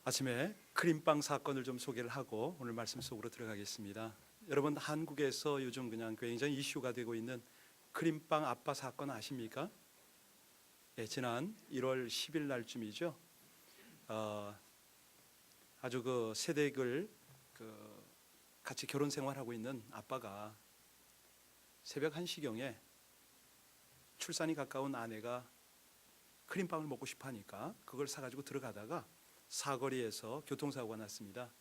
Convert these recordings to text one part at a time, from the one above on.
아침에 크림빵 사건을 좀 소개를 하고 오늘 말씀 속으로 들어가겠습니다. 여러분, 한국에서 요즘 그냥 굉장히 이슈가 되고 있는 크림빵 아빠 사건 아십니까? 예, 지난 1월 10일 날쯤이죠. 아주 그 세댁을 같이 결혼 생활하고 있는 아빠가 새벽 1시경에 출산이 가까운 아내가 크림빵을 먹고 싶어 하니까 그걸 사가지고 들어가다가 사거리에서 교통사고가 났습니다.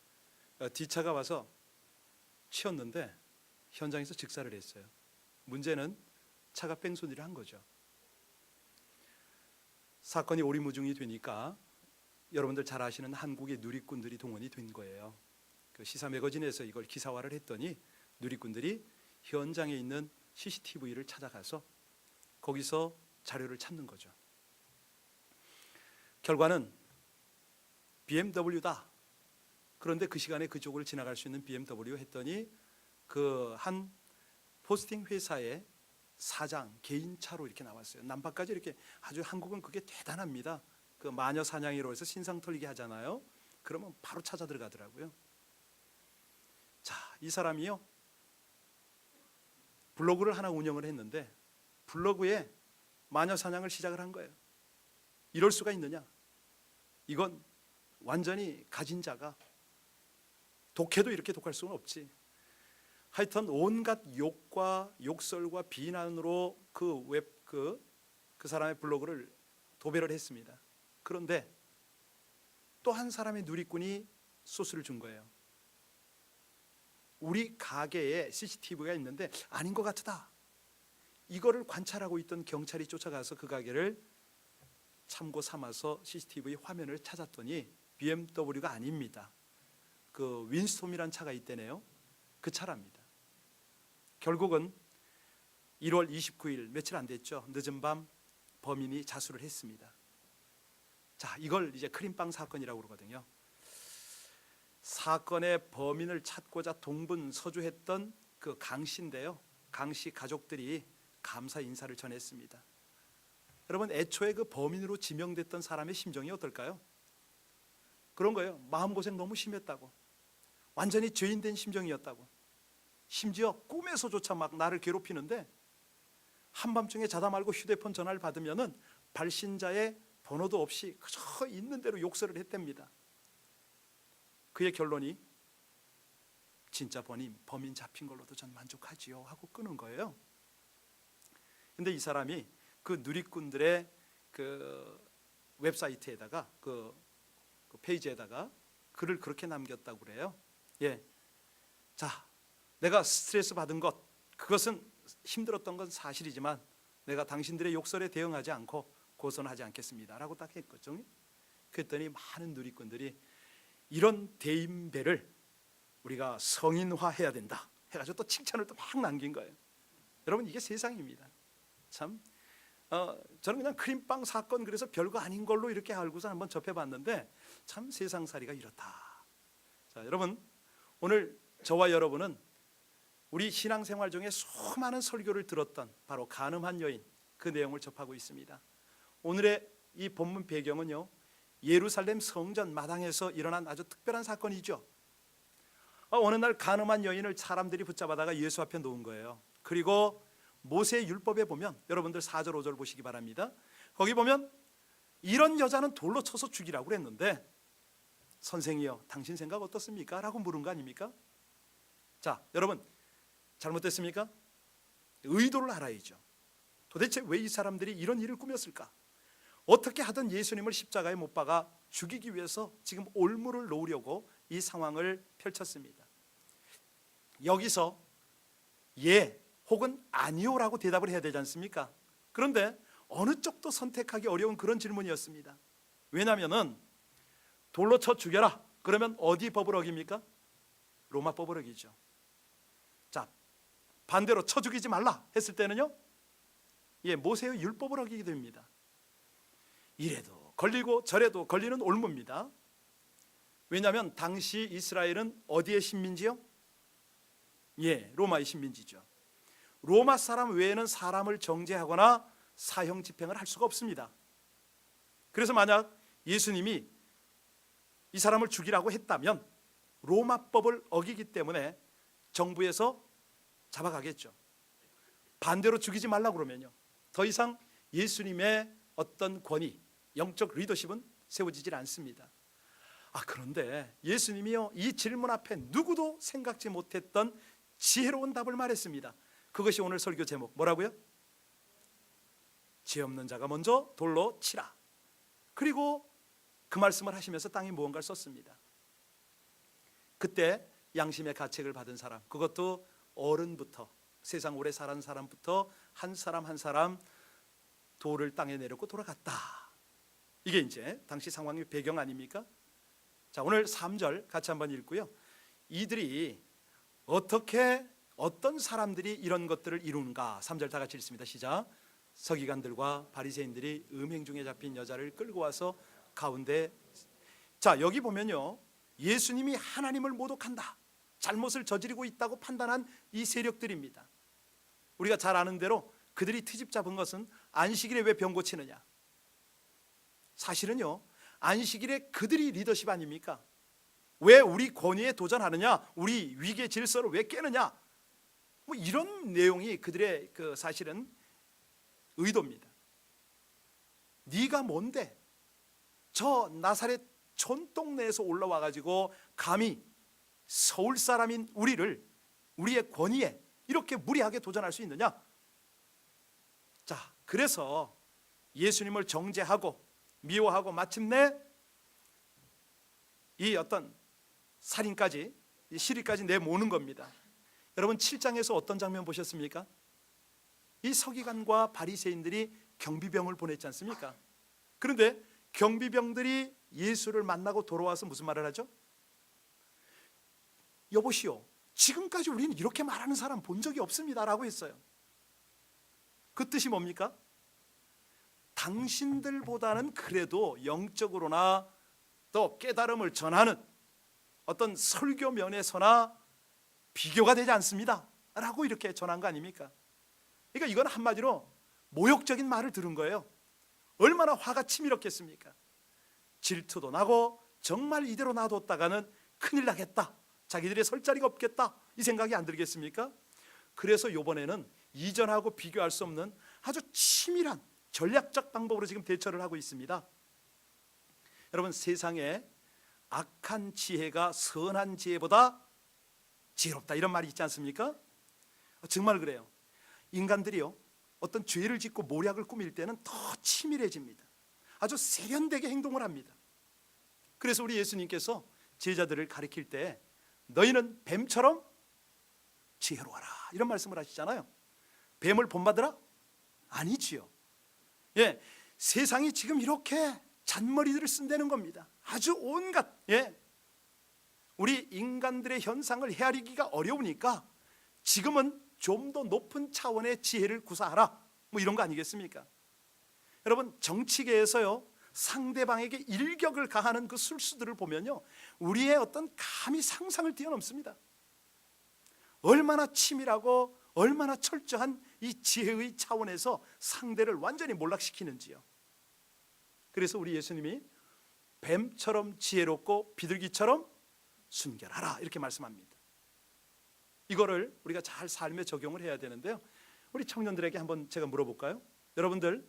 뒷차가 와서 치였는데 현장에서 직사를 했어요. 문제는 차가 뺑소니를 한 거죠. 사건이 오리무중이 되니까 여러분들 잘 아시는 한국의 누리꾼들이 동원이 된 거예요. 그 시사 매거진에서 이걸 기사화를 했더니 누리꾼들이 현장에 있는 CCTV를 찾아가서 거기서 자료를 찾는 거죠. 결과는 BMW다. 그런데 그 시간에 그쪽을 지나갈 수 있는 BMW 했더니 그 한 포스팅 회사의 사장 개인차로 이렇게 나왔어요. 남바까지 이렇게. 아주 한국은 그게 대단합니다. 그 마녀 사냥이로 해서 신상 털리게 하잖아요. 그러면 바로 찾아 들어가더라고요. 자, 이 사람이요, 블로그를 하나 운영을 했는데 블로그에 마녀 사냥을 시작을 한 거예요. 이럴 수가 있느냐? 이건 완전히 가진 자가, 독해도 이렇게 독할 수는 없지. 하여튼 온갖 욕과 욕설과 비난으로 그 사람의 블로그를 도배를 했습니다. 그런데 또 한 사람의 누리꾼이 소스를 준 거예요. 우리 가게에 CCTV가 있는데 아닌 것 같다. 이거를 관찰하고 있던 경찰이 쫓아가서 그 가게를 참고 삼아서 CCTV 화면을 찾았더니 BMW가 아닙니다. 그 윈스톰이란 차가 있대네요. 그 차랍니다. 결국은 1월 29일, 며칠 안 됐죠. 늦은 밤 범인이 자수를 했습니다. 자, 이걸 이제 크림빵 사건이라고 그러거든요. 사건의 범인을 찾고자 동분서주했던 그 강 씨인데요. 강 씨 가족들이 감사 인사를 전했습니다. 여러분, 애초에 그 범인으로 지명됐던 사람의 심정이 어떨까요? 그런 거예요. 마음고생 너무 심했다고, 완전히 죄인된 심정이었다고. 심지어 꿈에서조차 막 나를 괴롭히는데 한밤중에 자다 말고 휴대폰 전화를 받으면은 발신자의 번호도 없이 그저 있는 대로 욕설을 했답니다. 그의 결론이 진짜 범인 잡힌 걸로도 전 만족하지요 하고 끊은 거예요. 근데 이 사람이 그 누리꾼들의 그 웹사이트에다가 그 페이지에다가 글을 그렇게 남겼다고 그래요. 예, 자, 내가 스트레스 받은 것, 그것은 힘들었던 건 사실이지만 내가 당신들의 욕설에 대응하지 않고 고소하지 않겠습니다 라고 딱 했거든요. 그랬더니 많은 누리꾼들이 이런 대인배를 우리가 성인화해야 된다 해가지고 또 칭찬을 또 막 남긴 거예요. 여러분, 이게 세상입니다. 참, 저는 그냥 크림빵 사건 그래서 별거 아닌 걸로 이렇게 알고서 한번 접해봤는데 참 세상살이가 이렇다. 자, 여러분, 오늘 저와 여러분은 우리 신앙생활 중에 수많은 설교를 들었던 바로 간음한 여인, 그 내용을 접하고 있습니다. 오늘의 이 본문 배경은요, 예루살렘 성전 마당에서 일어난 아주 특별한 사건이죠. 어느 날 간음한 여인을 사람들이 붙잡아다가 예수 앞에 놓은 거예요. 그리고 모세의 율법에 보면, 여러분들 4절 5절 보시기 바랍니다. 거기 보면 이런 여자는 돌로 쳐서 죽이라고 그랬는데 선생이여 당신 생각 어떻습니까? 라고 물은 거 아닙니까? 자, 여러분, 잘못됐습니까? 의도를 알아야죠. 도대체 왜 이 사람들이 이런 일을 꾸몄을까? 어떻게 하든 예수님을 십자가에 못 박아 죽이기 위해서 지금 올무를 놓으려고 이 상황을 펼쳤습니다. 여기서 예 혹은 아니요라고 대답을 해야 되지 않습니까? 그런데 어느 쪽도 선택하기 어려운 그런 질문이었습니다. 왜냐하면 돌로 쳐 죽여라 그러면 어디 법을 어깁니까? 로마 법을 어기죠. 자, 반대로 쳐 죽이지 말라 했을 때는요, 예, 모세의 율법을 어기게 됩니다. 이래도 걸리고 저래도 걸리는 올무입니다. 왜냐하면 당시 이스라엘은 어디의 식민지요? 예, 로마의 식민지죠. 로마 사람 외에는 사람을 정죄하거나 사형 집행을 할 수가 없습니다. 그래서 만약 예수님이 이 사람을 죽이라고 했다면 로마법을 어기기 때문에 정부에서 잡아가겠죠. 반대로 죽이지 말라고 그러면요, 더 이상 예수님의 어떤 권위, 영적 리더십은 세워지질 않습니다. 그런데 예수님이요, 이 질문 앞에 누구도 생각지 못했던 지혜로운 답을 말했습니다. 그것이 오늘 설교 제목, 뭐라고요? 죄 없는 자가 먼저 돌로 치라. 그리고 그 말씀을 하시면서 땅에 무언가를 썼습니다. 그때 양심의 가책을 받은 사람, 그것도 어른부터, 세상 오래 살은 사람부터 한 사람 한 사람 돌을 땅에 내렸고 돌아갔다. 이게 이제 당시 상황의 배경 아닙니까? 자, 오늘 3절 같이 한번 읽고요, 이들이 어떤 사람들이 이런 것들을 이루는가. 3절 다 같이 읽습니다. 시작. 서기관들과 바리새인들이 음행 중에 잡힌 여자를 끌고 와서 가운데. 자, 여기 보면요, 예수님이 하나님을 모독한다, 잘못을 저지르고 있다고 판단한 이 세력들입니다. 우리가 잘 아는 대로 그들이 트집 잡은 것은 안식일에 왜 병 고치느냐. 사실은요, 안식일에 그들이 리더십 아닙니까? 왜 우리 권위에 도전하느냐, 우리 위계 질서를 왜 깨느냐, 뭐 이런 내용이 그들의 그 사실은 의도입니다. 네가 뭔데 저 나사렛 촌동네에서 올라와 가지고 감히 서울 사람인 우리를, 우리의 권위에 이렇게 무리하게 도전할 수 있느냐. 자, 그래서 예수님을 정죄하고 미워하고 마침내 이 어떤 살인까지, 이 시리까지 내모는 겁니다. 여러분 7장에서 어떤 장면 보셨습니까? 이 서기관과 바리새인들이 경비병을 보냈지 않습니까? 그런데 경비병들이 예수를 만나고 돌아와서 무슨 말을 하죠? 여보시오, 지금까지 우리는 이렇게 말하는 사람 본 적이 없습니다 라고 했어요. 그 뜻이 뭡니까? 당신들보다는 그래도 영적으로나 또 깨달음을 전하는 어떤 설교 면에서나 비교가 되지 않습니다 라고 이렇게 전한 거 아닙니까? 그러니까 이건 한마디로 모욕적인 말을 들은 거예요. 얼마나 화가 치밀었겠습니까? 질투도 나고 정말 이대로 놔뒀다가는 큰일 나겠다, 자기들의 설 자리가 없겠다, 이 생각이 안 들겠습니까? 그래서 이번에는 이전하고 비교할 수 없는 아주 치밀한 전략적 방법으로 지금 대처를 하고 있습니다. 여러분, 세상에 악한 지혜가 선한 지혜보다 지혜롭다, 이런 말이 있지 않습니까? 정말 그래요. 인간들이요, 어떤 죄를 짓고 모략을 꾸밀 때는 더 치밀해집니다. 아주 세련되게 행동을 합니다. 그래서 우리 예수님께서 제자들을 가리킬 때 너희는 뱀처럼 지혜로워라, 이런 말씀을 하시잖아요. 뱀을 본받으라? 아니지요. 예, 세상이 지금 이렇게 잔머리들을 쓴다는 겁니다. 아주 온갖, 우리 인간들의 현상을 헤아리기가 어려우니까 지금은 좀 더 높은 차원의 지혜를 구사하라, 뭐 이런 거 아니겠습니까? 여러분, 정치계에서요, 상대방에게 일격을 가하는 그 술수들을 보면요, 우리의 어떤 감히 상상을 뛰어넘습니다. 얼마나 치밀하고 얼마나 철저한 이 지혜의 차원에서 상대를 완전히 몰락시키는지요. 그래서 우리 예수님이 뱀처럼 지혜롭고 비둘기처럼 순결하라, 이렇게 말씀합니다. 이거를 우리가 잘 삶에 적용을 해야 되는데요, 우리 청년들에게 한번 제가 물어볼까요? 여러분들,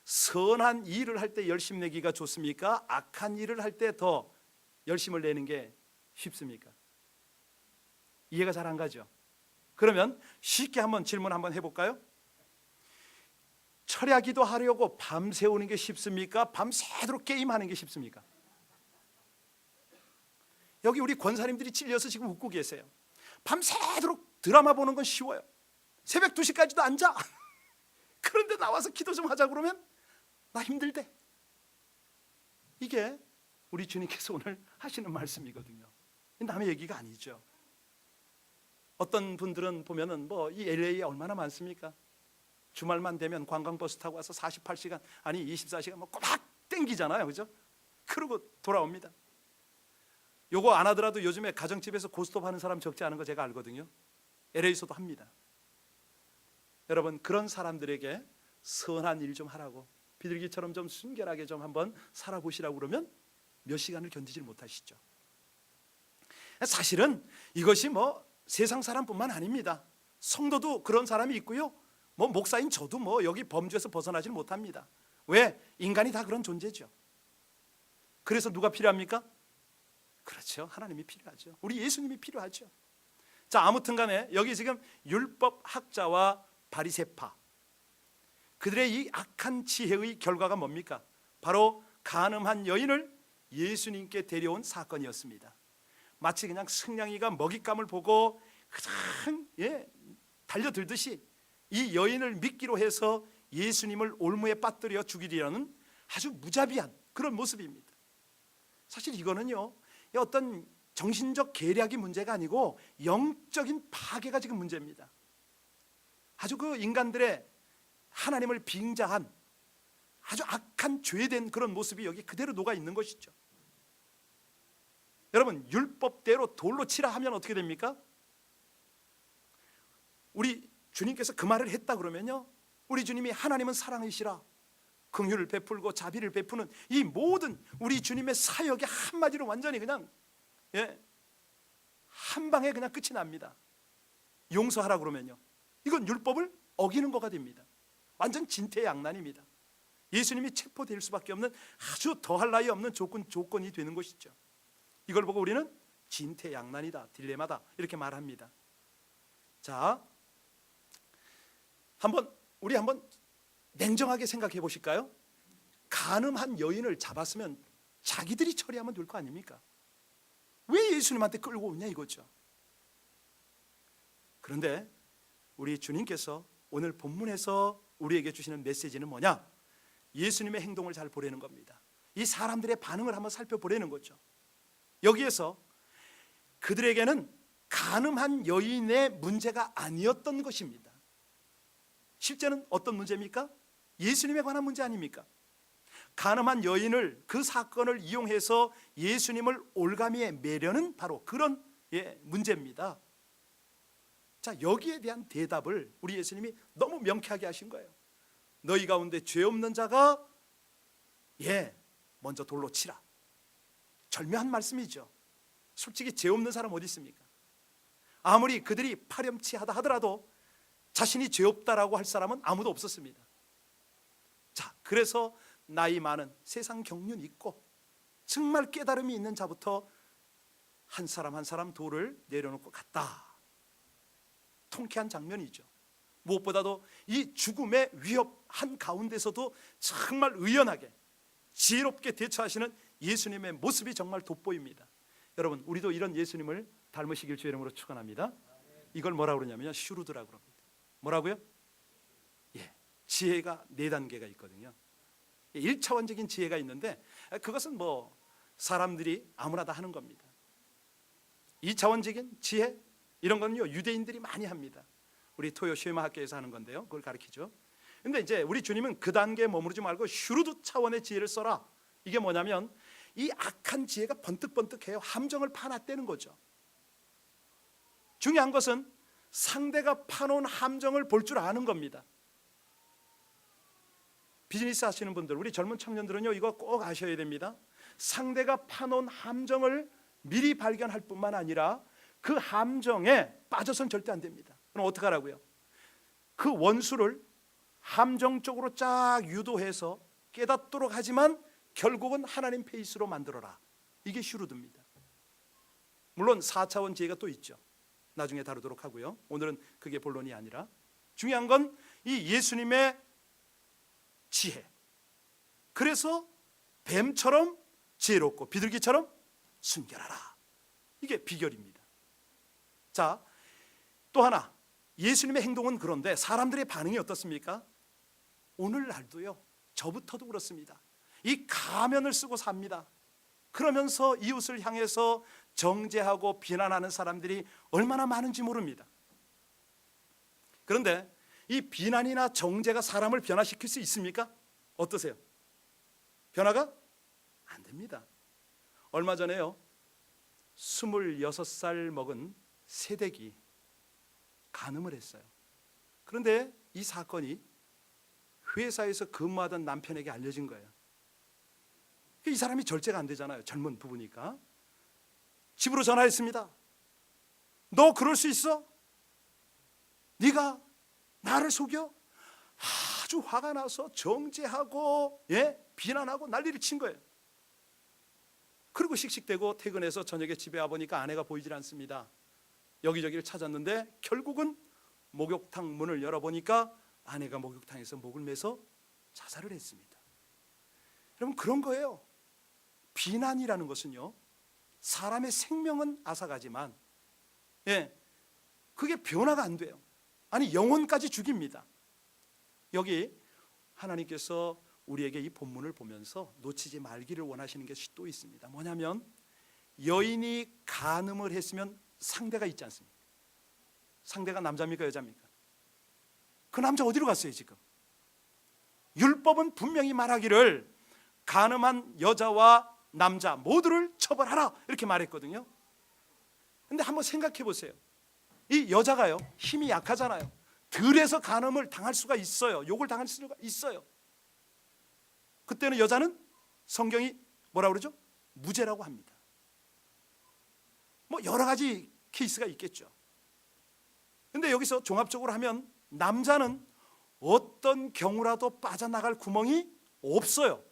선한 일을 할 때 열심 내기가 좋습니까? 악한 일을 할 때 더 열심을 내는 게 쉽습니까? 이해가 잘 안 가죠? 그러면 쉽게 한번 질문 한번 해볼까요? 철야기도 하려고 밤새우는 게 쉽습니까? 밤새도록 게임하는 게 쉽습니까? 여기 우리 권사님들이 찔려서 지금 웃고 계세요. 밤새도록 드라마 보는 건 쉬워요. 새벽 2시까지도 앉아. 그런데 나와서 기도 좀 하자 그러면 나 힘들대. 이게 우리 주님께서 오늘 하시는 말씀이거든요. 남의 얘기가 아니죠. 어떤 분들은 보면은 뭐 이 LA에 얼마나 많습니까? 주말만 되면 관광버스 타고 와서 48시간 아니 24시간 뭐 꼬박 땡기잖아요, 그죠? 그러고 돌아옵니다. 요거 안 하더라도 요즘에 가정집에서 고스톱 하는 사람 적지 않은 거 제가 알거든요. LA에서도 합니다. 여러분, 그런 사람들에게 선한 일 좀 하라고, 비둘기처럼 좀 순결하게 좀 한번 살아보시라고 그러면 몇 시간을 견디질 못하시죠. 사실은 이것이 뭐 세상 사람뿐만 아닙니다. 성도도 그런 사람이 있고요. 뭐 목사인 저도 뭐 여기 범주에서 벗어나질 못합니다. 왜? 인간이 다 그런 존재죠. 그래서 누가 필요합니까? 그렇죠. 하나님이 필요하죠. 우리 예수님이 필요하죠. 자, 아무튼 간에 여기 지금 율법 학자와 바리새파, 그들의 이 악한 지혜의 결과가 뭡니까? 바로 간음한 여인을 예수님께 데려온 사건이었습니다. 마치 그냥 승냥이가 먹잇감을 보고 그냥 달려들듯이 이 여인을 미끼로 해서 예수님을 올무에 빠뜨려 죽이려는 아주 무자비한 그런 모습입니다. 사실 이거는요, 어떤 정신적 계략이 문제가 아니고 영적인 파괴가 지금 문제입니다. 아주 그 인간들의 하나님을 빙자한 아주 악한 죄된 그런 모습이 여기 그대로 녹아 있는 것이죠. 여러분, 율법대로 돌로 치라 하면 어떻게 됩니까? 우리 주님께서 그 말을 했다 그러면요, 우리 주님이 하나님은 사랑이시라 긍휼을 베풀고 자비를 베푸는 이 모든 우리 주님의 사역이 한마디로 완전히 그냥 한 방에 그냥 끝이 납니다. 용서하라 그러면요, 이건 율법을 어기는 거가 됩니다. 완전 진퇴양난입니다. 예수님이 체포될 수밖에 없는 아주 더할 나위 없는 조건이 되는 것이죠. 이걸 보고 우리는 진퇴양난이다, 딜레마다 이렇게 말합니다. 자, 우리 한번 냉정하게 생각해 보실까요? 간음한 여인을 잡았으면 자기들이 처리하면 될 거 아닙니까? 왜 예수님한테 끌고 오냐 이거죠. 그런데 우리 주님께서 오늘 본문에서 우리에게 주시는 메시지는 뭐냐? 예수님의 행동을 잘 보려는 겁니다. 이 사람들의 반응을 한번 살펴보려는 거죠. 여기에서 그들에게는 간음한 여인의 문제가 아니었던 것입니다. 실제는 어떤 문제입니까? 예수님에 관한 문제 아닙니까? 간음한 여인을, 그 사건을 이용해서 예수님을 올가미에 매려는 바로 그런 문제입니다. 자, 여기에 대한 대답을 우리 예수님이 너무 명쾌하게 하신 거예요. 너희 가운데 죄 없는 자가 먼저 돌로 치라. 절묘한 말씀이죠. 솔직히 죄 없는 사람 어디 있습니까? 아무리 그들이 파렴치하다 하더라도 자신이 죄 없다라고 할 사람은 아무도 없었습니다. 자, 그래서 나이 많은 세상 경륜 있고 정말 깨달음이 있는 자부터 한 사람 한 사람 돌을 내려놓고 갔다. 통쾌한 장면이죠. 무엇보다도 이 죽음의 위협한 가운데서도 정말 의연하게 지혜롭게 대처하시는 예수님의 모습이 정말 돋보입니다. 여러분, 우리도 이런 예수님을 닮으시길 주의 이름으로 축원합니다. 이걸 뭐라고 그러냐면요, 슈루드라고 그럽니다. 뭐라고요? 지혜가 4단계가 있거든요. 1차원적인 지혜가 있는데 그것은 뭐 사람들이 아무나 다 하는 겁니다. 2차원적인 지혜, 이런 건요 유대인들이 많이 합니다. 우리 토요 쉐마 학교에서 하는 건데요, 그걸 가르치죠. 근데 이제 우리 주님은 그 단계에 머무르지 말고 슈루드 차원의 지혜를 써라. 이게 뭐냐면 이 악한 지혜가 번뜩번뜩해요. 함정을 파놨다는 거죠. 중요한 것은 상대가 파놓은 함정을 볼 줄 아는 겁니다. 비즈니스 하시는 분들, 우리 젊은 청년들은요 이거 꼭 아셔야 됩니다. 상대가 파놓은 함정을 미리 발견할 뿐만 아니라 그 함정에 빠져선 절대 안 됩니다. 그럼 어떻게 하라고요? 그 원수를 함정 쪽으로 쫙 유도해서 깨닫도록 하지만 결국은 하나님 페이스로 만들어라. 이게 슈루드입니다. 물론 4차원 지혜가 또 있죠. 나중에 다루도록 하고요. 오늘은 그게 본론이 아니라 중요한 건 이 예수님의 지혜. 그래서 뱀처럼 지혜롭고 비둘기처럼 순결하라. 이게 비결입니다. 자, 또 하나, 예수님의 행동은 그런데 사람들의 반응이 어떻습니까? 오늘날도요, 저부터도 그렇습니다. 이 가면을 쓰고 삽니다. 그러면서 이웃을 향해서 정죄하고 비난하는 사람들이 얼마나 많은지 모릅니다. 그런데 이 비난이나 정죄가 사람을 변화시킬 수 있습니까? 어떠세요? 변화가 안 됩니다. 얼마 전에요, 26살 먹은 새댁이 간음을 했어요. 그런데 이 사건이 회사에서 근무하던 남편에게 알려진 거예요. 이 사람이 절제가 안 되잖아요. 젊은 부부니까. 집으로 전화했습니다. 너 그럴 수 있어? 네가 나를 속여? 아주 화가 나서 정죄하고 비난하고 난리를 친 거예요. 그리고 씩씩대고 퇴근해서 저녁에 집에 와보니까 아내가 보이질 않습니다. 여기저기를 찾았는데 결국은 목욕탕 문을 열어보니까 아내가 목욕탕에서 목을 매서 자살을 했습니다. 여러분, 그런 거예요. 비난이라는 것은요, 사람의 생명은 앗아가지만 그게 변화가 안 돼요. 아니, 영혼까지 죽입니다. 여기 하나님께서 우리에게 이 본문을 보면서 놓치지 말기를 원하시는 것이 또 있습니다. 뭐냐면, 여인이 간음을 했으면 상대가 있지 않습니까? 상대가 남자입니까, 여자입니까? 그 남자 어디로 갔어요 지금? 율법은 분명히 말하기를 간음한 여자와 남자 모두를 처벌하라 이렇게 말했거든요. 근데 한번 생각해 보세요. 이 여자가요, 힘이 약하잖아요. 들에서 간음을 당할 수가 있어요. 욕을 당할 수가 있어요. 그때는 여자는 성경이 뭐라고 그러죠? 무죄라고 합니다. 뭐 여러 가지 케이스가 있겠죠. 근데 여기서 종합적으로 하면 남자는 어떤 경우라도 빠져나갈 구멍이 없어요.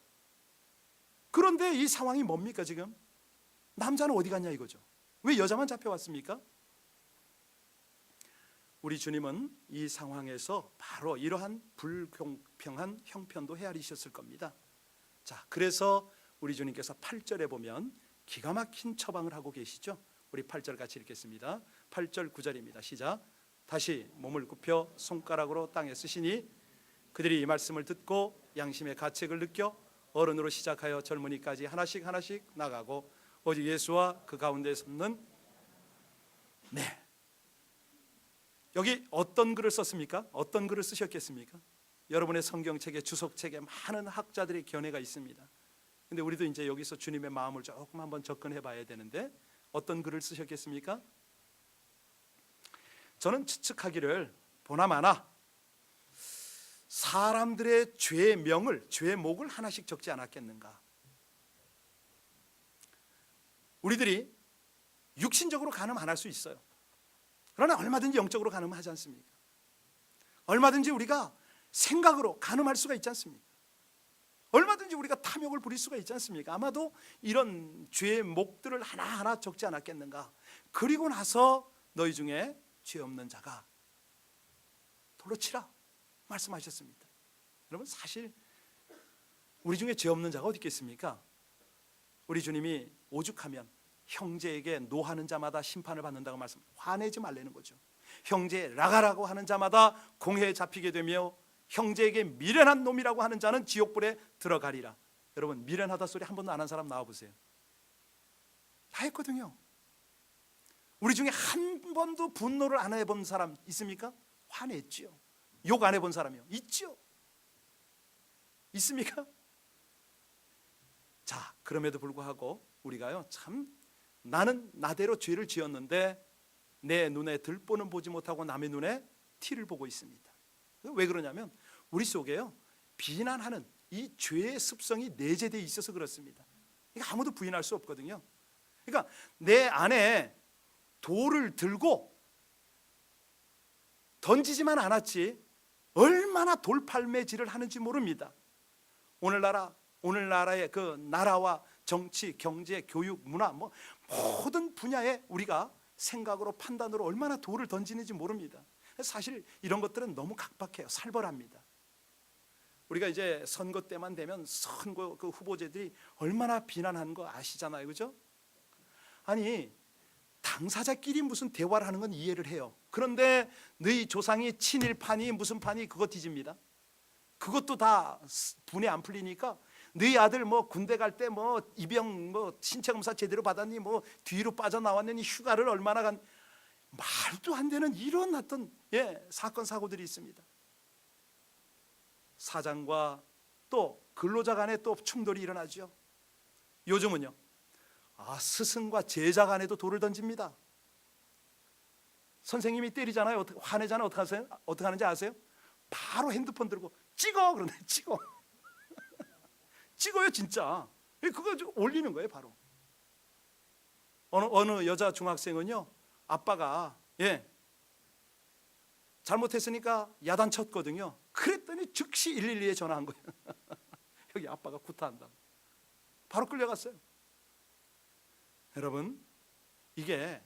그런데 이 상황이 뭡니까 지금? 남자는 어디 갔냐 이거죠. 왜 여자만 잡혀왔습니까? 우리 주님은 이 상황에서 바로 이러한 불공평한 형편도 헤아리셨을 겁니다. 자, 그래서 우리 주님께서 8절에 보면 기가 막힌 처방을 하고 계시죠. 우리 8절 같이 읽겠습니다. 8절 9절입니다. 시작. 다시 몸을 굽혀 손가락으로 땅에 쓰시니 그들이 이 말씀을 듣고 양심의 가책을 느껴 어른으로 시작하여 젊은이까지 하나씩 하나씩 나가고 오직 예수와 그 가운데 섰는 여기 어떤 글을 썼습니까? 어떤 글을 쓰셨겠습니까? 여러분의 성경책에 주석책에 많은 학자들의 견해가 있습니다. 근데 우리도 이제 여기서 주님의 마음을 조금 한번 접근해 봐야 되는데 어떤 글을 쓰셨겠습니까? 저는 추측하기를 보나마나 사람들의 죄목을 하나씩 적지 않았겠는가. 우리들이 육신적으로 간음 안 할 수 있어요. 그러나 얼마든지 영적으로 간음하지 않습니까? 얼마든지 우리가 생각으로 간음할 수가 있지 않습니까? 얼마든지 우리가 탐욕을 부릴 수가 있지 않습니까? 아마도 이런 죄의 목들을 하나하나 적지 않았겠는가. 그리고 나서 너희 중에 죄 없는 자가 돌로 치라 말씀하셨습니다. 여러분, 사실 우리 중에 죄 없는 자가 어디 있겠습니까? 우리 주님이 오죽하면 형제에게 노하는 자마다 심판을 받는다고 말씀, 화내지 말라는 거죠. 형제 라가라고 하는 자마다 공회에 잡히게 되며 형제에게 미련한 놈이라고 하는 자는 지옥불에 들어가리라. 여러분, 미련하다 소리 한 번도 안 한 사람 나와보세요. 다 했거든요. 우리 중에 한 번도 분노를 안 해본 사람 있습니까? 화냈지요. 욕 안 해본 사람이요? 있지요. 있습니까? 자, 그럼에도 불구하고 우리가요, 참 나는 나대로 죄를 지었는데 내 눈에 들보는 보지 못하고 남의 눈에 티를 보고 있습니다. 왜 그러냐면 우리 속에요, 비난하는 이 죄의 습성이 내재되어 있어서 그렇습니다. 이거 아무도 부인할 수 없거든요. 그러니까 내 안에 돌을 들고 던지지만 않았지 얼마나 돌팔매질을 하는지 모릅니다. 오늘나라의 그 나라와 정치, 경제, 교육, 문화 뭐 모든 분야에 우리가 생각으로 판단으로 얼마나 돌을 던지는지 모릅니다. 사실 이런 것들은 너무 각박해요. 살벌합니다. 우리가 이제 선거 때만 되면 선거 그 후보자들이 얼마나 비난하는 거 아시잖아요, 그죠? 아니, 당사자끼리 무슨 대화를 하는 건 이해를 해요. 그런데 너희 조상이 친일파니 무슨 파니 그거 뒤집니다. 그것도 다 분해 안 풀리니까 너희 아들 뭐 군대 갈 때 뭐 입영 뭐 신체 검사 제대로 받았니 뭐 뒤로 빠져나왔느니 휴가를 얼마나 간, 말도 안 되는 이런 어떤 사건 사고들이 있습니다. 사장과 또 근로자 간에 또 충돌이 일어나죠. 요즘은요, 스승과 제자 간에도 돌을 던집니다. 선생님이 때리잖아요. 화내잖아요. 어떻게 하는지 아세요? 바로 핸드폰 들고 찍어 그러네. 찍어요 진짜. 그거 올리는 거예요. 바로 어느 여자 중학생은요, 아빠가 잘못했으니까 야단쳤거든요. 그랬더니 즉시 112에 전화한 거예요. 여기 아빠가 구타한다고. 바로 끌려갔어요. 여러분, 이게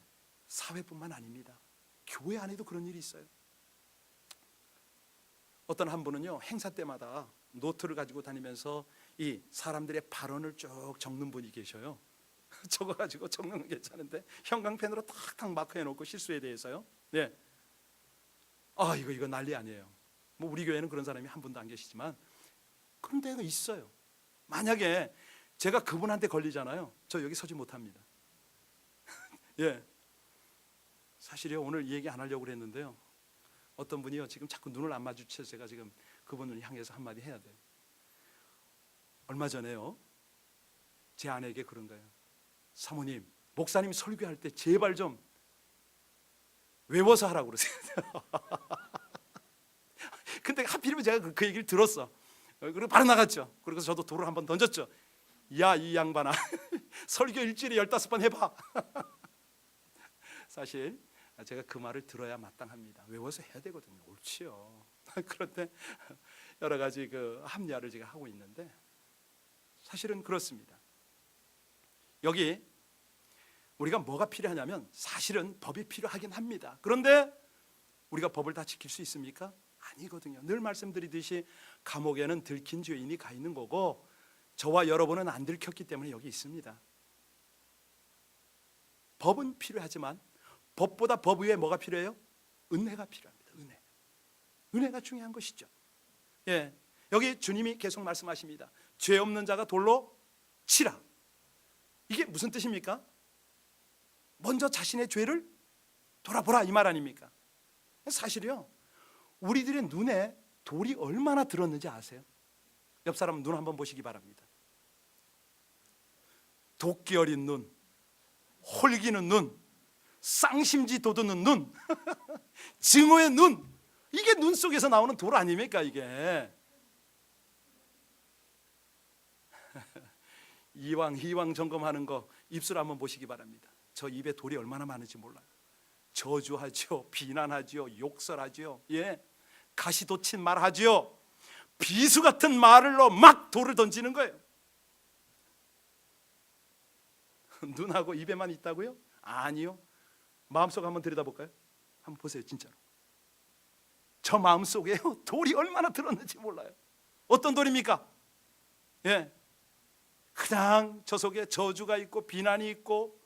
사회뿐만 아닙니다. 교회 안에도 그런 일이 있어요. 어떤 한 분은요, 행사 때마다 노트를 가지고 다니면서 이 사람들의 발언을 쭉 적는 분이 계셔요. 적어가지고 적는 건 괜찮은데 형광펜으로 탁탁 마크해놓고 실수에 대해서요. 이거 난리 아니에요. 뭐 우리 교회는 그런 사람이 한 분도 안 계시지만 그런 데가 있어요. 만약에 제가 그분한테 걸리잖아요. 저 여기 서지 못합니다. 사실요, 오늘 얘기 안 하려고 그랬는데요, 어떤 분이요 지금 자꾸 눈을 안 마주쳐서 제가 지금 그분을 향해서 한마디 해야 돼요. 얼마 전에요, 제 아내에게 그런 거예요. 사모님, 목사님 설교할 때 제발 좀 외워서 하라고 그러세요. 근데 하필이면 제가 그 얘기를 들었어. 그리고 바로 나갔죠. 그리고 저도 돌을 한번 던졌죠. 야, 이 양반아, 설교 일주일에 15번 해봐. 사실 제가 그 말을 들어야 마땅합니다. 외워서 해야 되거든요. 옳지요. 그런데 여러 가지 그 합리화를 제가 하고 있는데 사실은 그렇습니다. 여기 우리가 뭐가 필요하냐면 사실은 법이 필요하긴 합니다. 그런데 우리가 법을 다 지킬 수 있습니까? 아니거든요. 늘 말씀드리듯이 감옥에는 들킨 죄인이 가 있는 거고 저와 여러분은 안 들켰기 때문에 여기 있습니다. 법은 필요하지만 법보다 법 위에 뭐가 필요해요? 은혜가 필요합니다. 은혜가 중요한 것이죠. 여기 주님이 계속 말씀하십니다. 죄 없는 자가 돌로 치라. 이게 무슨 뜻입니까? 먼저 자신의 죄를 돌아보라, 이 말 아닙니까? 사실이요, 우리들의 눈에 돌이 얼마나 들었는지 아세요? 옆 사람 눈 한번 보시기 바랍니다. 도끼 어린 눈, 홀기는 눈, 쌍심지 돋우는 눈, 증오의 눈, 이게 눈 속에서 나오는 돌 아닙니까? 이게 이왕 점검하는 거 입술 한번 보시기 바랍니다. 저 입에 돌이 얼마나 많은지 몰라요. 저주하죠, 비난하죠, 욕설하죠, 가시돋친 말하죠. 비수 같은 말로 막 돌을 던지는 거예요. 눈하고 입에만 있다고요? 아니요. 마음속 한번 들여다볼까요? 한번 보세요. 진짜로 저 마음속에요, 돌이 얼마나 들었는지 몰라요. 어떤 돌입니까? 그냥 저 속에 저주가 있고 비난이 있고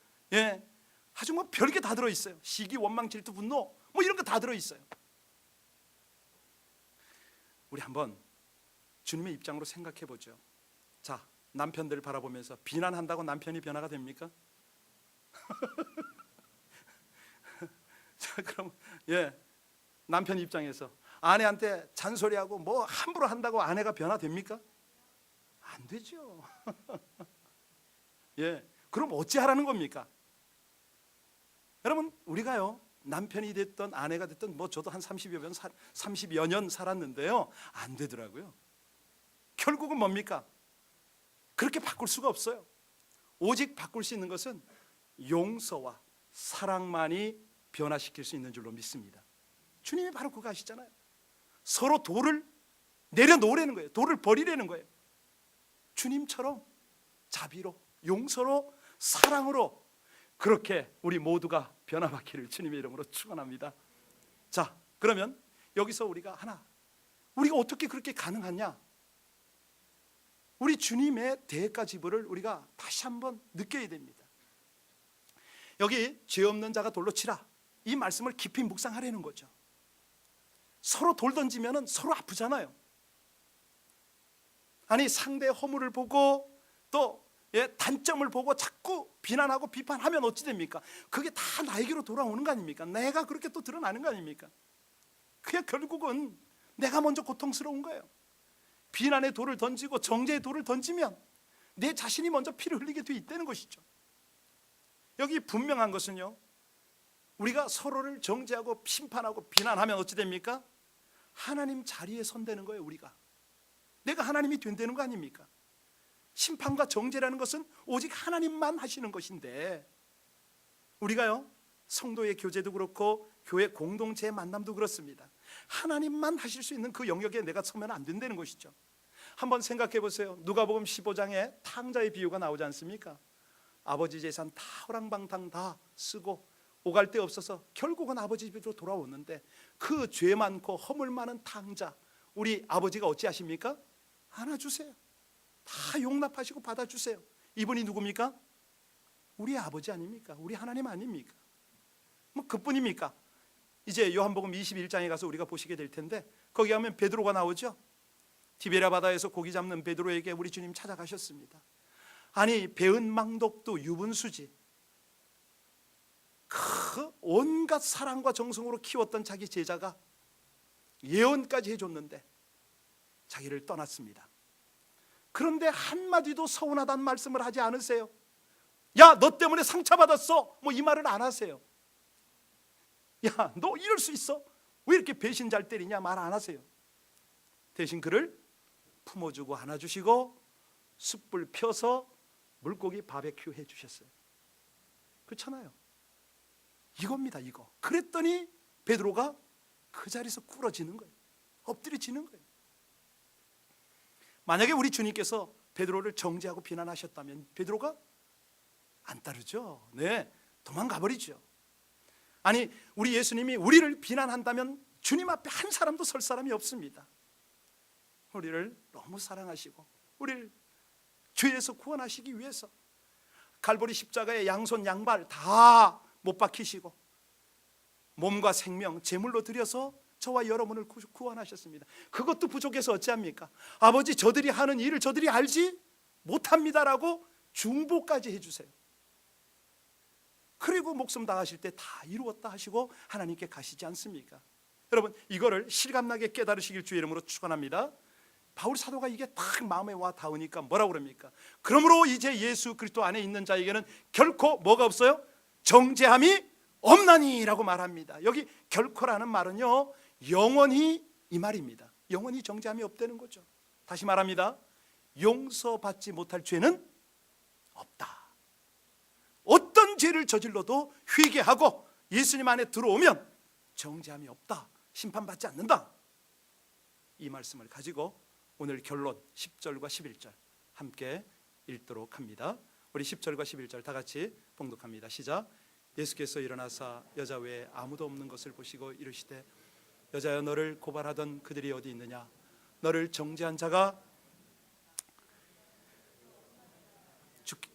아주 뭐 별게 다 들어있어요. 시기, 원망, 질투, 분노 뭐 이런 거 다 들어있어요. 우리 한번 주님의 입장으로 생각해 보죠. 자, 남편들 바라보면서 비난한다고 남편이 변화가 됩니까? 자, 그럼 남편 입장에서 아내한테 잔소리하고 뭐 함부로 한다고 아내가 변화됩니까? 안 되죠. 그럼 어찌하라는 겁니까? 여러분, 우리가요, 남편이 됐던 아내가 됐던 뭐 저도 한 30여 년 살았는데요, 안 되더라고요. 결국은 뭡니까? 그렇게 바꿀 수가 없어요. 오직 바꿀 수 있는 것은 용서와 사랑만이 변화시킬 수 있는 줄로 믿습니다. 주님이 바로 그거 하시잖아요. 서로 돌을 내려놓으라는 거예요. 돌을 버리라는 거예요. 주님처럼 자비로, 용서로, 사랑으로 그렇게 우리 모두가 변화받기를 주님의 이름으로 축원합니다. 자, 그러면 여기서 우리가 어떻게 그렇게 가능하냐? 우리 주님의 대가 지불을 우리가 다시 한번 느껴야 됩니다. 여기 죄 없는 자가 돌로 치라, 이 말씀을 깊이 묵상하라는 거죠. 서로 돌 던지면 서로 아프잖아요. 아니, 상대의 허물을 보고 또 단점을 보고 자꾸 비난하고 비판하면 어찌 됩니까? 그게 다 나에게로 돌아오는 거 아닙니까? 내가 그렇게 또 드러나는 거 아닙니까? 그게 결국은 내가 먼저 고통스러운 거예요. 비난의 돌을 던지고 정죄의 돌을 던지면 내 자신이 먼저 피를 흘리게 돼 있다는 것이죠. 여기 분명한 것은요, 우리가 서로를 정죄하고 심판하고 비난하면 어찌 됩니까? 하나님 자리에 선대는 거예요. 우리가 내가 하나님이 된다는 거 아닙니까? 심판과 정죄라는 것은 오직 하나님만 하시는 것인데, 우리가요 성도의 교제도 그렇고 교회 공동체의 만남도 그렇습니다. 하나님만 하실 수 있는 그 영역에 내가 서면 안 된다는 것이죠. 한번 생각해 보세요. 누가복음 15장에 탕자의 비유가 나오지 않습니까? 아버지 재산 다 호랑방탕 다 쓰고 오갈 데 없어서 결국은 아버지 집으로 돌아오는데, 그 죄 많고 허물 많은 탕자, 우리 아버지가 어찌하십니까? 안아주세요. 다 용납하시고 받아주세요. 이분이 누굽니까? 우리 아버지 아닙니까? 우리 하나님 아닙니까? 뭐 그뿐입니까? 이제 요한복음 21장에 가서 우리가 보시게 될 텐데, 거기 가면 베드로가 나오죠. 디베랴 바다에서 고기 잡는 베드로에게 우리 주님 찾아가셨습니다. 아니, 배은 망독도 유분수지, 그 온갖 사랑과 정성으로 키웠던 자기 제자가 예언까지 해줬는데 자기를 떠났습니다. 그런데 한마디도 서운하다는 말씀을 하지 않으세요. 야, 너 때문에 상처받았어, 뭐 이 말을 안 하세요. 야, 너 이럴 수 있어? 왜 이렇게 배신자를 때리냐, 말 안 하세요. 대신 그를 품어주고 안아주시고 숯불 펴서 물고기 바베큐 해주셨어요. 그렇잖아요. 이겁니다, 이거. 그랬더니 베드로가 그 자리에서 꿇어지는 거예요. 엎드려지는 거예요. 만약에 우리 주님께서 베드로를 정죄하고 비난하셨다면 베드로가 안 따르죠. 네, 도망가 버리죠. 아니, 우리 예수님이 우리를 비난한다면 주님 앞에 한 사람도 설 사람이 없습니다. 우리를 너무 사랑하시고 우리를 죄에서 구원하시기 위해서 갈보리 십자가에 양손 양발 다 못 박히시고 몸과 생명 제물로 드려서 저와 여러분을 구원하셨습니다. 그것도 부족해서 어찌합니까? 아버지, 저들이 하는 일을 저들이 알지 못합니다라고 중보까지 해주세요. 그리고 목숨 다하실 때 다 이루었다 하시고 하나님께 가시지 않습니까? 여러분, 이거를 실감나게 깨달으시길 주의 이름으로 축원합니다. 바울 사도가 이게 딱 마음에 와 닿으니까 뭐라고 그럽니까? 그러므로 이제 예수 그리스도 안에 있는 자에게는 결코 뭐가 없어요? 정죄함이 없나니 라고 말합니다. 여기 결코라는 말은요, 영원히 이 말입니다. 영원히 정죄함이 없다는 거죠. 다시 말합니다. 용서받지 못할 죄는 없다. 어떤 죄를 저질러도 회개하고 예수님 안에 들어오면 정죄함이 없다, 심판받지 않는다, 이 말씀을 가지고 오늘 결론 10절과 11절 함께 읽도록 합니다. 우리 10절과 11절 다 같이 봉독합니다. 시작. 예수께서 일어나사 여자 외에 아무도 없는 것을 보시고 이르시되, 여자여, 너를 고발하던 그들이 어디 있느냐? 너를 정죄한 자가?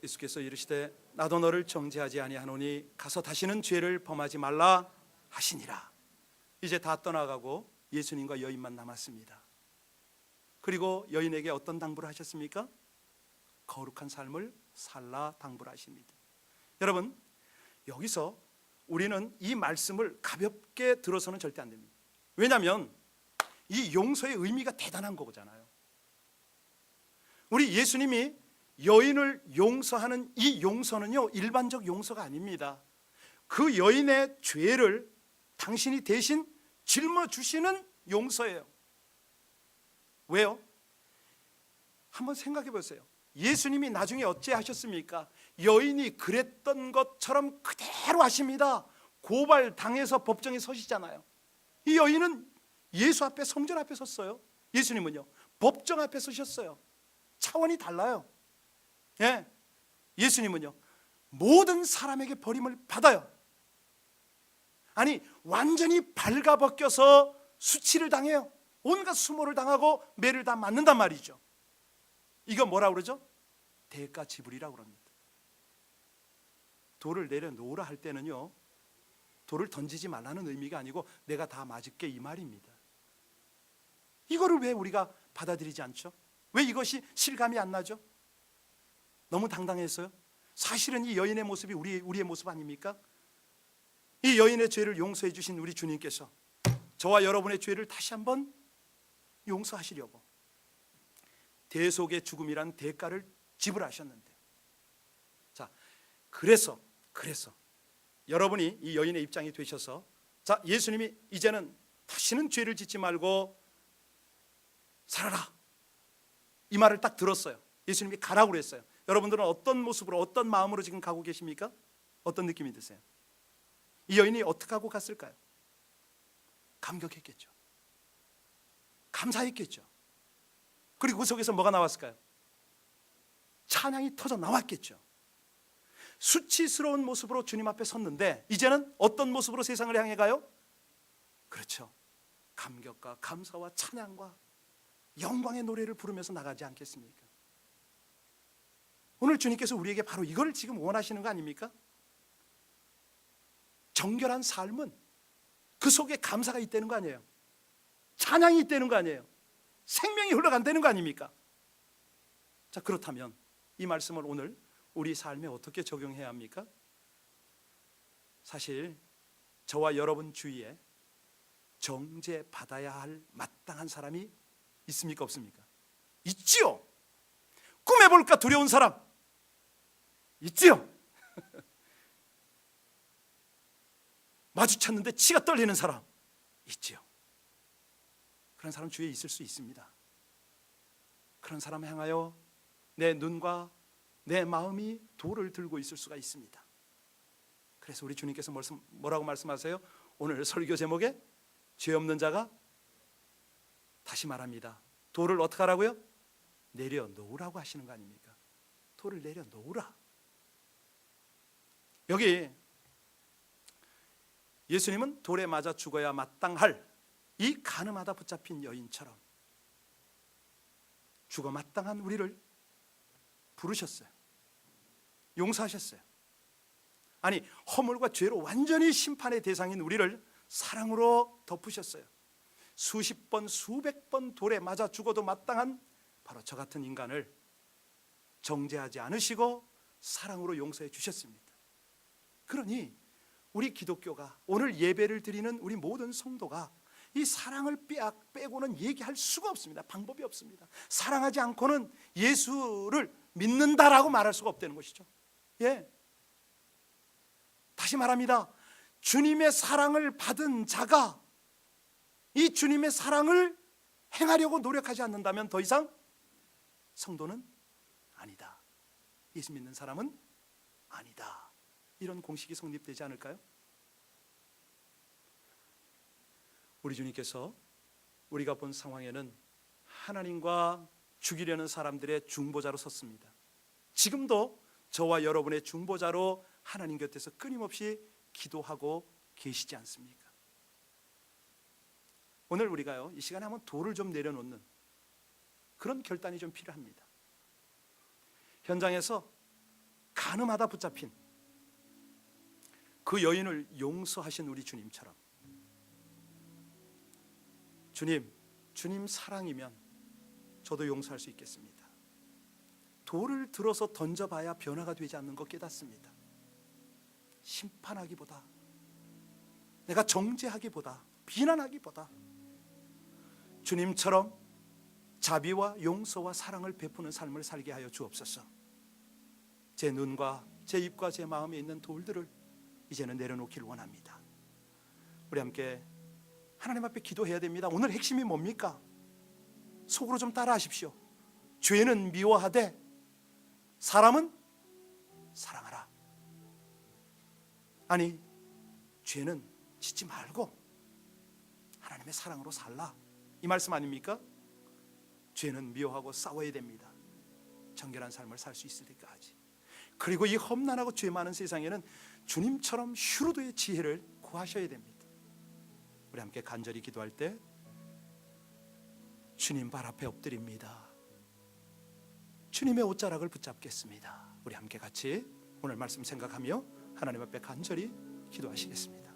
예수께서 이르시되, 나도 너를 정죄하지 아니하노니 가서 다시는 죄를 범하지 말라 하시니라. 이제 다 떠나가고 예수님과 여인만 남았습니다. 그리고 여인에게 어떤 당부를 하셨습니까? 거룩한 삶을 살라 당부를 하십니다. 여러분, 여기서 우리는 이 말씀을 가볍게 들어서는 절대 안 됩니다. 왜냐하면 이 용서의 의미가 대단한 거잖아요. 우리 예수님이 여인을 용서하는 이 용서는요, 일반적 용서가 아닙니다. 그 여인의 죄를 당신이 대신 짊어주시는 용서예요. 왜요? 한번 생각해 보세요. 예수님이 나중에 어찌 하셨습니까? 여인이 그랬던 것처럼 그대로 하십니다. 고발당해서 법정에 서시잖아요. 이 여인은 예수 앞에, 성전 앞에 섰어요. 예수님은요, 법정 앞에 서셨어요. 차원이 달라요. 예, 예수님은요, 모든 사람에게 버림을 받아요. 아니, 완전히 발가벗겨서 수치를 당해요. 온갖 수모를 당하고 매를 다 맞는단 말이죠. 이거 뭐라 그러죠? 대가 지불이라고 그럽니다. 돌을 내려놓으라 할 때는요, 돌을 던지지 말라는 의미가 아니고 내가 다 맞을게, 이 말입니다. 이거를 왜 우리가 받아들이지 않죠? 왜 이것이 실감이 안 나죠? 너무 당당했어요. 사실은 이 여인의 모습이 우리의 모습 아닙니까? 이 여인의 죄를 용서해 주신 우리 주님께서 저와 여러분의 죄를 다시 한번 용서하시려고 대속의 죽음이란 대가를 지불하셨는데, 자, 그래서 여러분이 이 여인의 입장이 되셔서, 자, 예수님이 이제는 다시는 죄를 짓지 말고 살아라, 이 말을 딱 들었어요. 예수님이 가라고 그랬어요. 여러분들은 어떤 모습으로, 어떤 마음으로 지금 가고 계십니까? 어떤 느낌이 드세요? 이 여인이 어떻게 하고 갔을까요? 감격했겠죠. 감사했겠죠. 그리고 그 속에서 뭐가 나왔을까요? 찬양이 터져 나왔겠죠. 수치스러운 모습으로 주님 앞에 섰는데 이제는 어떤 모습으로 세상을 향해 가요? 그렇죠. 감격과 감사와 찬양과 영광의 노래를 부르면서 나가지 않겠습니까? 오늘 주님께서 우리에게 바로 이걸 지금 원하시는 거 아닙니까? 정결한 삶은 그 속에 감사가 있다는 거 아니에요? 찬양이 있다는 거 아니에요? 생명이 흘러간다는 거 아닙니까? 자, 그렇다면 이 말씀을 오늘 우리 삶에 어떻게 적용해야 합니까? 사실 저와 여러분 주위에 정죄받아야 할 마땅한 사람이 있습니까? 없습니까? 있지요. 꿈에 볼까 두려운 사람 있지요. 마주쳤는데 치가 떨리는 사람 있지요. 그런 사람 주위에 있을 수 있습니다. 그런 사람 향하여 내 눈과 내 마음이 돌을 들고 있을 수가 있습니다. 그래서 우리 주님께서 뭐라고 말씀하세요? 오늘 설교 제목에 죄 없는 자가, 다시 말합니다, 돌을 어떻게 하라고요? 내려놓으라고 하시는 거 아닙니까? 돌을 내려놓으라. 여기 예수님은 돌에 맞아 죽어야 마땅할 이 간음하다 붙잡힌 여인처럼 죽어 마땅한 우리를 부르셨어요. 용서하셨어요. 아니, 허물과 죄로 완전히 심판의 대상인 우리를 사랑으로 덮으셨어요. 수십 번 수백 번 돌에 맞아 죽어도 마땅한 바로 저 같은 인간을 정죄하지 않으시고 사랑으로 용서해 주셨습니다. 그러니 우리 기독교가, 오늘 예배를 드리는 우리 모든 성도가 이 사랑을 빼고는 얘기할 수가 없습니다. 방법이 없습니다. 사랑하지 않고는 예수를 믿는다라고 말할 수가 없다는 것이죠. 예. 다시 말합니다. 주님의 사랑을 받은 자가 이 주님의 사랑을 행하려고 노력하지 않는다면 더 이상 성도는 아니다. 예수 믿는 사람은 아니다. 이런 공식이 성립되지 않을까요? 우리 주님께서 우리가 본 상황에는 하나님과 죽이려는 사람들의 중보자로 섰습니다. 지금도 저와 여러분의 중보자로 하나님 곁에서 끊임없이 기도하고 계시지 않습니까? 오늘 우리가요, 이 시간에 한번 돌을 좀 내려놓는 그런 결단이 좀 필요합니다. 현장에서 간음하다 붙잡힌 그 여인을 용서하신 우리 주님처럼, 주님 사랑이면 저도 용서할 수 있겠습니다. 돌을 들어서 던져봐야 변화가 되지 않는 것 깨닫습니다. 심판하기보다, 내가 정죄하기보다, 비난하기보다 주님처럼 자비와 용서와 사랑을 베푸는 삶을 살게 하여 주옵소서. 제 눈과 제 입과 제 마음에 있는 돌들을 이제는 내려놓기를 원합니다. 우리 함께 하나님 앞에 기도해야 됩니다. 오늘 핵심이 뭡니까? 속으로 좀 따라 하십시오. 죄는 미워하되 사람은 사랑하라. 아니, 죄는 짓지 말고 하나님의 사랑으로 살라, 이 말씀 아닙니까? 죄는 미워하고 싸워야 됩니다. 정결한 삶을 살 수 있을 때까지. 그리고 이 험난하고 죄 많은 세상에는 주님처럼 슈루드의 지혜를 구하셔야 됩니다. 우리 함께 간절히 기도할 때 주님 발 앞에 엎드립니다. 주님의 옷자락을 붙잡겠습니다. 우리 함께 같이 오늘 말씀 생각하며 하나님 앞에 간절히 기도하시겠습니다.